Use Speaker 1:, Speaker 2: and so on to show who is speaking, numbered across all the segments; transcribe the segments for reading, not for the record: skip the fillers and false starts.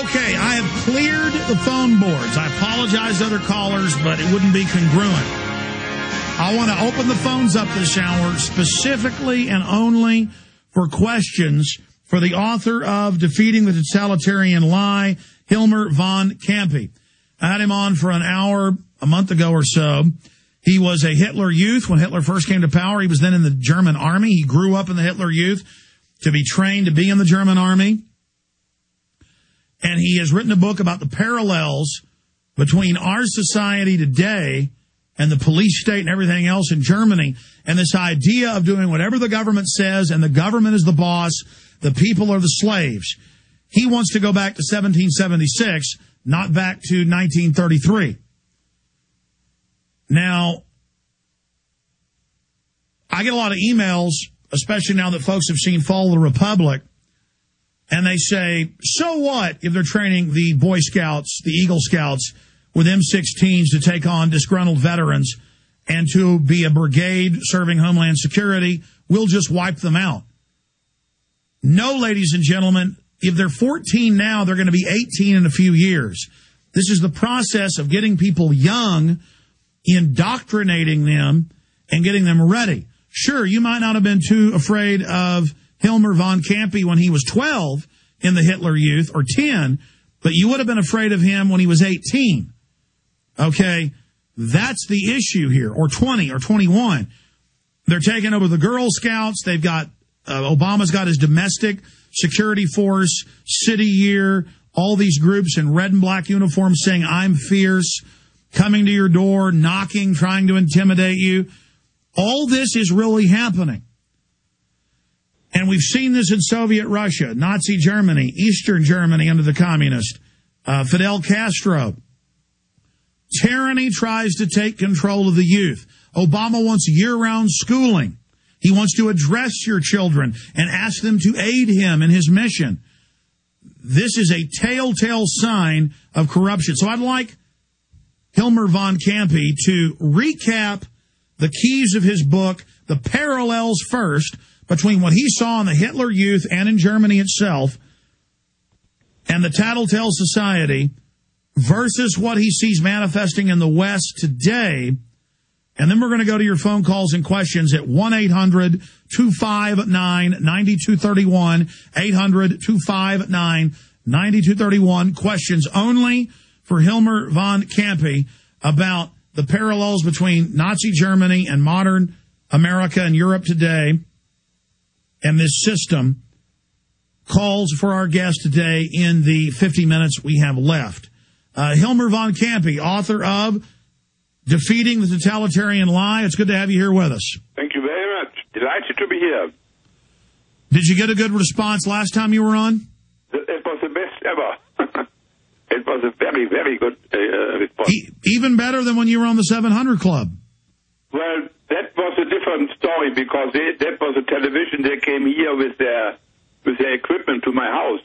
Speaker 1: Okay, I have cleared the phone boards. I apologize to other callers, but it wouldn't be congruent. I want to open the phones up this hour specifically and only for questions for the author of Defeating the Totalitarian Lie, Hilmar von Campe. I had him on for an hour a month ago or so. He was a Hitler Youth when Hitler first came to power. He was then in the German army. He grew up in the Hitler Youth to be trained to be in the German army. And he has written a book about the parallels between our society today and the police state and everything else in Germany. And this idea of doing whatever the government says, and the government is the boss, the people are the slaves. He wants to go back to 1776, not back to 1933. Now, I get a lot of emails, especially now that folks have seen Fall of the Republic, and they say, so what if they're training the Boy Scouts, the Eagle Scouts, with M16s to take on disgruntled veterans and to be a brigade serving Homeland Security? We'll just wipe them out. No, ladies and gentlemen, if they're 14 now, they're going to be 18 in a few years. This is the process of getting people young, indoctrinating them, and getting them ready. Sure, you might not have been too afraid of Hilmar von Campe when he was 12 in the Hitler Youth, or 10, but you would have been afraid of him when he was 18. Okay, that's the issue here, or 20 or 21. They're taking over the Girl Scouts. They've got, Obama's got his domestic security force, city year, all these groups in red and black uniforms saying, I'm fierce, coming to your door, knocking, trying to intimidate you. All this is really happening. And we've seen this in Soviet Russia, Nazi Germany, Eastern Germany under the communist, Fidel Castro. Tyranny tries to take control of the youth. Obama wants year-round schooling. He wants to address your children and ask them to aid him in his mission. This is a telltale sign of corruption. So I'd like Hilmar von Campe to recap the keys of his book, the parallels first, between what he saw in the Hitler Youth and in Germany itself and the tattletale society versus what he sees manifesting in the West today. And then we're going to go to your phone calls and questions at 1-800-259-9231, 800-259-9231. Questions only for Hilmar von Campe about the parallels between Nazi Germany and modern America and Europe today. And this system. Calls for our guest today in the 50 minutes we have left. Hilmar von Campe, author of Defeating the Totalitarian Lie. It's good to have you here with us.
Speaker 2: Thank you very much. Delighted to be here.
Speaker 1: Did you get a good response last time you were on?
Speaker 2: It was the best ever. It was a very, very good response.
Speaker 1: Even better than when you were on the 700 Club.
Speaker 2: Well, that was a different story because that was a television. They came here with their equipment to my house.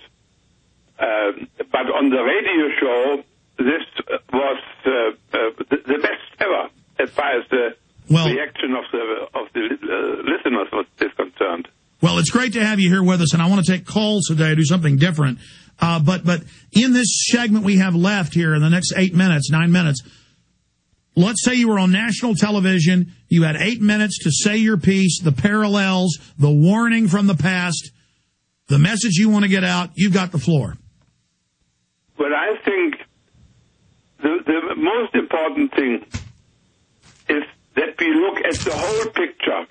Speaker 2: But on the radio show, this was the best ever as far as the reaction of the listeners is concerned.
Speaker 1: Well, it's great to have you here with us, and I want to take calls today, do something different. But in this segment we have left here in the next 9 minutes, let's say you were on national television, you had 8 minutes to say your piece, the parallels, the warning from the past, the message you want to get out. You've got the floor.
Speaker 2: Well, I think the most important thing is that we look at the whole picture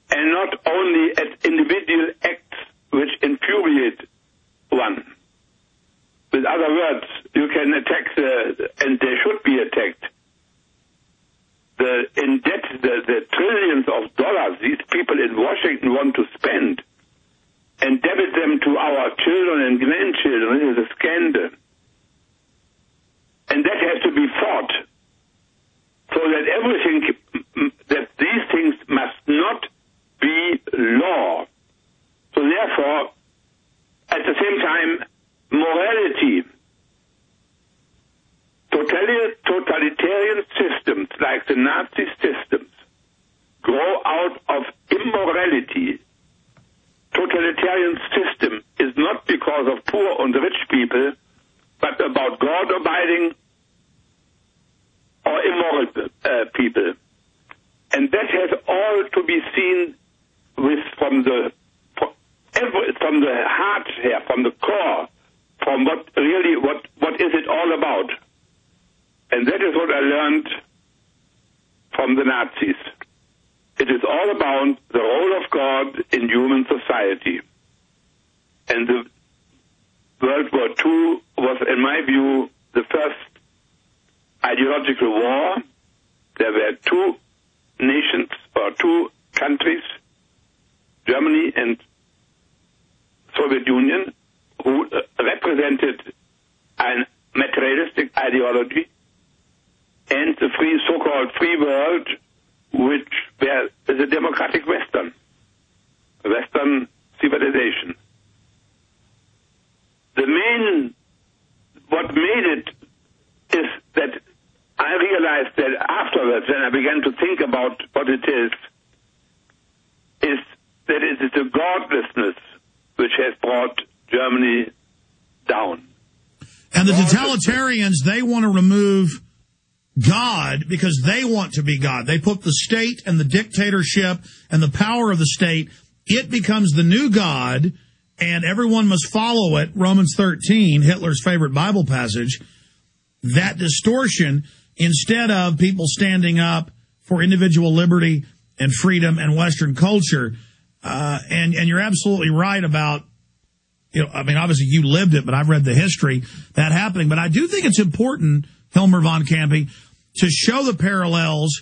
Speaker 2: and not only at individual acts which infuriate one. With other words, you can attack and they should be attacked. The trillions of dollars these people in Washington want to spend and debit them to our children and grandchildren. This is a scandal. And that has to be fought so that that these things must not be law. So therefore, at the same time, morality, totalitarian systems like the Nazi systems grow out of immorality. Totalitarian system is not because of poor and rich people, but about God-abiding or immoral people. And that has all to be seen with from the heart here, from the core, from what is it all about. And that is what I learned from the Nazis. It is all about the role of God in human society. And the World War II was, in my view, the first ideological war. There were two nations, or two countries, Germany and Soviet Union, who represented a materialistic ideology, and the so-called free world, which were the democratic Western civilization. What made it is that I realized that afterwards, when I began to think about what it is that it is the godlessness which has brought Germany down.
Speaker 1: And the totalitarians, they want to remove God because they want to be God. They put the state and the dictatorship and the power of the state. It becomes the new God, and everyone must follow it. Romans 13, Hitler's favorite Bible passage. That distortion, instead of people standing up for individual liberty and freedom and Western culture. And you're absolutely right about, obviously you lived it, but I've read the history that happening. But I do think it's important, Hilmar von Campe, to show the parallels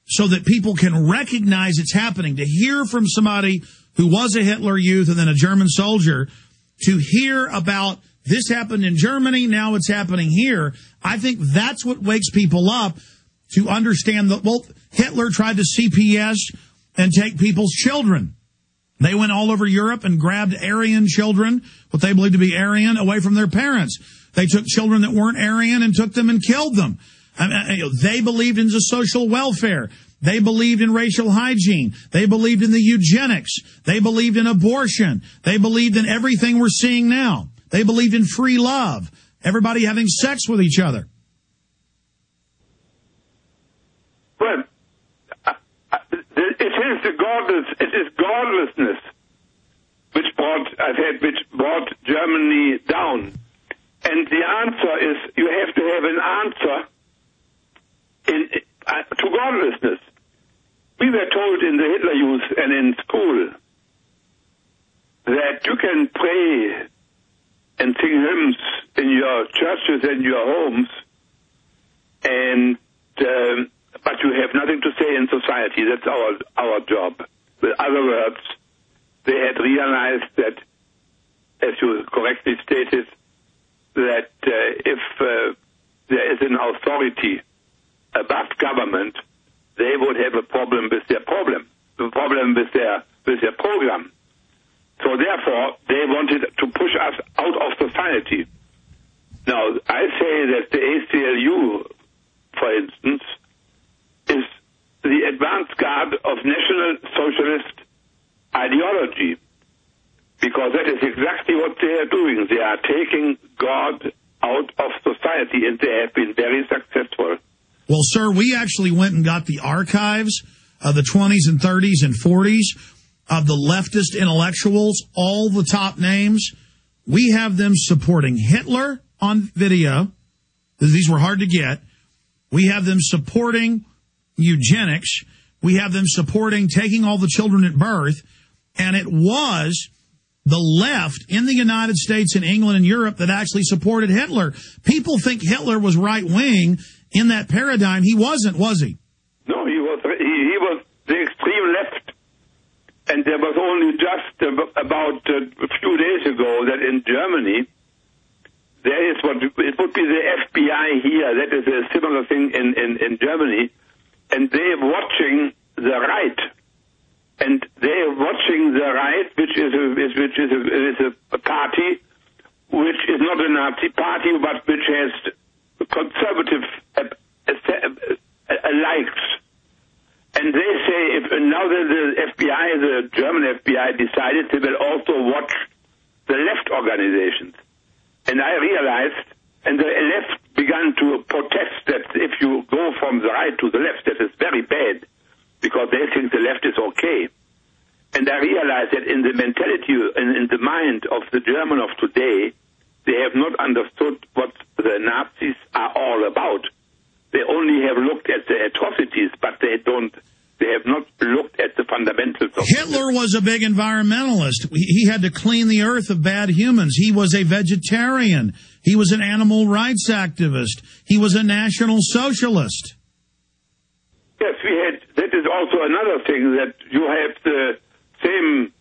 Speaker 1: so that people can recognize it's happening, to hear from somebody who was a Hitler Youth and then a German soldier, to hear about this happened in Germany, now it's happening here. I think that's what wakes people up to understand that, well, Hitler tried to CPS and take people's children. They went all over Europe and grabbed Aryan children, what they believed to be Aryan, away from their parents. They took children that weren't Aryan and took them and killed them. They believed in the social welfare. They believed in racial hygiene. They believed in the eugenics. They believed in abortion. They believed in everything we're seeing now. They believed in free love, everybody having sex with each other.
Speaker 2: Well, it is godlessness which brought Germany down. And the answer is, you have to have an answer to godlessness. We were told in the Hitler Youth and in school that you can pray and sing hymns in your churches and your homes, and but you have nothing to say in society. That's our job. In other words, they had realized that, as you correctly stated, that if there is an authority above government, they would have a problem with their program. So therefore, they wanted to push us out of society. Now, I say that the ACLU, for instance, is the advance guard of National Socialist ideology, because that is exactly what they are doing. They are taking God out of society, and they have been very successful.
Speaker 1: Well, sir, we actually went and got the archives of the 20s and 30s and 40s of the leftist intellectuals, all the top names. We have them supporting Hitler on video. These were hard to get. We have them supporting eugenics. We have them supporting taking all the children at birth. And it was the left in the United States and England and Europe that actually supported Hitler. People think Hitler was right-wing in that paradigm. He wasn't, was he?
Speaker 2: No, he was the extreme left. And there was only just about a few days ago that in Germany, there is it would be the FBI here. That is a similar thing in Germany. And they are watching the right. And they are watching the right, which is a party which is not a Nazi party, but which has conservative likes. And they say, now that the FBI, the German FBI, decided they will also watch the left organizations. And I realized, and the left began to protest that if you go from the right to the left, that is very bad, because they think the left is okay. And I realized that in the mentality and in the mind of the German of today, they have not understood what the Nazis are all about. They only have looked at the atrocities, but they have not looked at the fundamentals of
Speaker 1: Hitler was a big environmentalist. He had to clean the earth of bad humans. He was a vegetarian. He was an animal rights activist. He was a national socialist.
Speaker 2: Yes, that is also another thing, that you have the same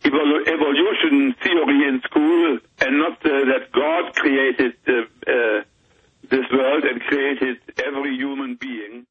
Speaker 2: evolution theory in school, and not that God created this world and created every human being.